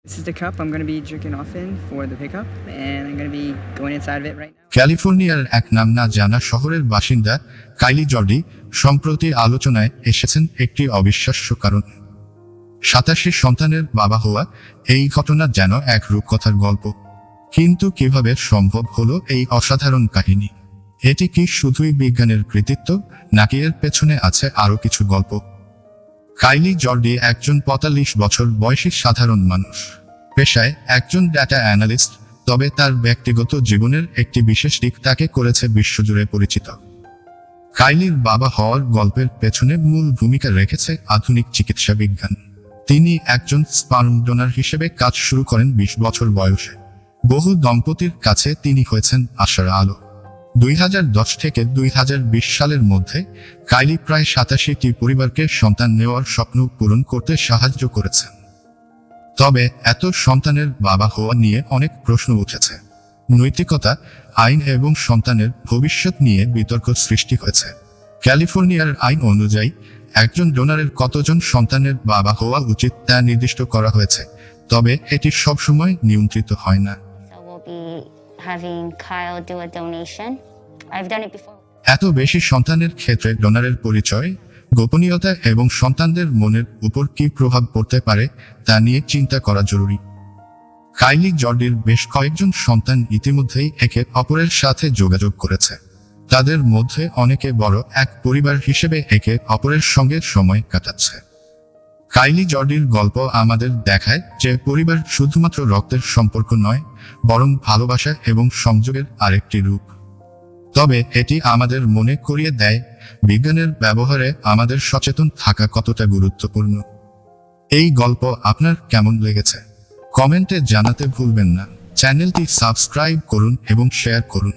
This is the cup I'm going to be jerking off in for the pickup, and I'm going to be going inside of it right now. ক্যালিফোর্নিয়ার এক নাম না জানা শহরের বাসিন্দা Kylie জর্ডি সম্প্রতি আলোচনায় এসেছেন একটি অবিশ্বাস্য কারণ। 87 সন্তানের বাবা হওয়া, এই ঘটনা যেন এক রূপকথার গল্প। কিন্তু কিভাবে সম্ভব হলো এই অসাধারণ কাহিনী? এটি কি শুধুই বিজ্ঞানের কৃতিত্ব, নাকি এর পেছনে আছে আরো কিছু গল্প? কাইলি জর্ডি একজন 45 বছর বয়সী সাধারণ মানুষ, পেশায় একজন ডেটা অ্যানালিস্ট। তবে তার ব্যক্তিগত জীবনের একটি বিশেষ দিক তাকে করেছে বিশ্বজুড়ে পরিচিত। কাইলির বাবা হওয়ার গল্পের পেছনে মূল ভূমিকা রেখেছে আধুনিক চিকিৎসা বিজ্ঞান। তিনি একজন স্পার্ম ডোনার হিসেবে কাজ শুরু করেন 20 বছর বয়সে। বহু দম্পতির কাছে তিনি হয়েছেন আশার আলো। 2010 থেকে 2020 সালের মধ্যে কাইলি প্রায় 87টি পরিবারকে সন্তান নেওয়ার স্বপ্ন পূরণ করতে সাহায্য করেছেন। তবে এত সন্তানের বাবা হওয়া নিয়ে অনেক প্রশ্ন উঠেছে। নৈতিকতা, আইন এবং সন্তানের ভবিষ্যৎ নিয়ে বিতর্ক সৃষ্টি হয়েছে। ক্যালিফোর্নিয়ার আইন অনুযায়ী একজন ডোনারের কতজন সন্তানের বাবা হওয়া উচিত তা নির্দিষ্ট করা হয়েছে, তবে এটি সবসময় নিয়ন্ত্রিত হয় না। So we'll be having Kyle do a donation. I've done it before. এত বেশি সন্তানের ক্ষেত্রে ডোনারের পরিচয়, গোপনীয়তা এবং সন্তানদের মনের উপর কী প্রভাব পড়তে পারে তা নিয়ে চিন্তা করা জরুরি। কাইলি জর্ডির বেশ কয়েকজন সন্তান ইতিমধ্যেই একে অপরের সাথে যোগাযোগ করেছে। তাদের মধ্যে অনেকে বড় এক পরিবার হিসেবে একে অপরের সঙ্গে সময় কাটাচ্ছে। কাইলি জর্ডির গল্প আমাদের দেখায় যে পরিবার শুধুমাত্র রক্তের সম্পর্ক নয়, বরং ভালোবাসা এবং সংযোগের আরেকটি রূপ। তবে এটি আমাদের মনে করিয়ে দেয় বিজ্ঞানের ব্যবহারে আমাদের সচেতন থাকা কতটা গুরুত্বপূর্ণ। এই গল্প আপনার কেমন লেগেছে কমেন্টে জানাতে ভুলবেন না। চ্যানেলটি সাবস্ক্রাইব করুন এবং শেয়ার করুন।